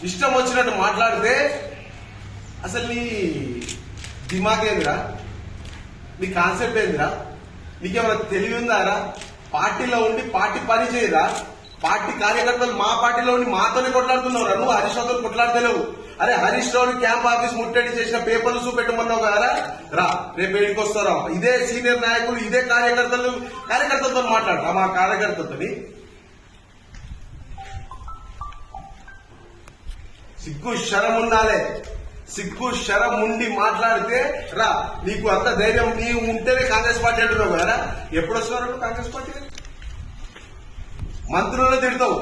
ఇష్టం వచ్చినట్టు మాట్లాడితే అసలు నీ దిమాగ్ ఏందిరా, నీ కాన్సెప్ట్ ఏందిరా, నీకేమైనా తెలివి ఉందారా? పార్టీలో ఉండి పార్టీ పని చేయరా? పార్టీ కార్యకర్తలు మా పార్టీలో ఉండి మాతోనే కొట్లాడుతున్నావురా, నువ్వు హరీష్ రావుతో కొట్లాడతలేవు. అరే హరీష్ రావు క్యాంప్ ఆఫీస్ ముట్టడి చేసిన పేపర్లు చూపెట్టమన్నావు కదా, రా రేపు ఏడికి వస్తారా? ఇదే సీనియర్ నాయకులు ఇదే కార్యకర్తలతో మాట్లాడరా, మా కార్యకర్తలతోని. సిగ్గు శరం ఉండాలి, సిగ్గు శరం ఉండి మాట్లాడితే రా. నీకు అంత ధైర్యం నీవు ఉంటేనే కాంగ్రెస్ పార్టీ అంటున్నావు కదా, ఎప్పుడు వస్తున్నారు కాంగ్రెస్ పార్టీ? మంత్రులను తిడతావు,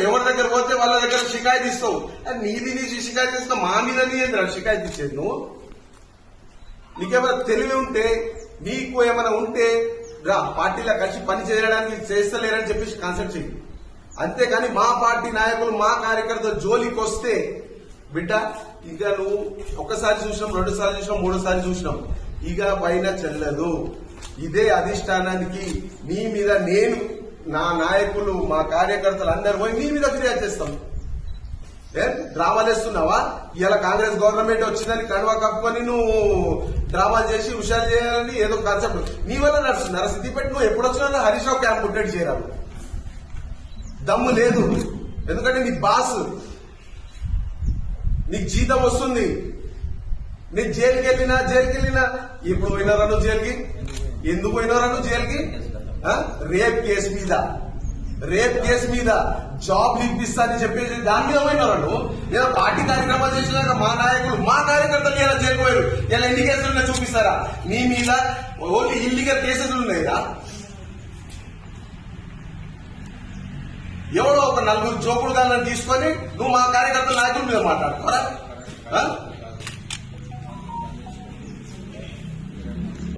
ఎవరి దగ్గర పోతే వాళ్ళ దగ్గర షికాయత్ ఇస్తావు. నీది షికాయత్ ఇస్తావు, మా మీద నీ షికాయత్ ఇచ్చేది నువ్వు. నీకేమైనా తెలివి ఉంటే, నీకు ఏమైనా ఉంటే రా, పార్టీలో కలిసి పని చేయడానికి చేస్తలేరని చెప్పేసి కాన్సెప్ట్ చెయ్యి. అంతేకాని మా పార్టీ నాయకులు మా కార్యకర్తలు జోలికి వస్తే బిడ్డ ఇక నువ్వు ఒకసారి చూసినాం, 2 సార్లు చూసినాం, 3 సార్లు చూసినాం, ఇక పైన చెల్లదు. ఇదే అధిష్టానానికి నీ మీద నేను, నా నాయకులు, మా కార్యకర్తలు అందరు పోయి నీ మీద ఫిర్యాదు చేస్తాం. డ్రామాలు వేస్తున్నావా? ఇలా కాంగ్రెస్ గవర్నమెంట్ వచ్చిందని కడవ కప్పుకొని నువ్వు డ్రామాలు చేసి హుషారు చేయాలని ఏదో కాన్సెప్ట్ నీ వల్ల నడుస్తున్నారు. సిద్దిపేట నువ్వు ఎప్పుడు వచ్చినా హరీష్ రావు క్యాంప్ ముట్టడి చేయాలి, దమ్ము లేదు. ఎందుకంటే నీ బాస్, నీకు జీతం వస్తుంది. నీ జైలుకి వెళ్ళినా ఎప్పుడు పోయినారా నువ్వు జైలుకి? ఎందుకు పోయినారా నువ్వు జైలుకి? రేప్ కేసు మీద జాబ్లు ఇప్పిస్తానని చెప్పేసి దాని మీద పోయినారా నువ్వు? ఏదో పార్టీ కార్యక్రమాలు చేసినాక మా నాయకులు మా కార్యకర్తలు ఇలా జైలుకు పోయారు. ఇలా ఎన్ని కేసులు చూపిస్తారా? నీ మీద ఓన్లీ ఇల్లీగల్ కేసెస్ ఉన్నాయిరా. ఎవడో ఒక 4 జోకుడు గాలను తీసుకొని నువ్వు మా కార్యకర్తల నాయకుల మీద మాట్లాడుకోరా?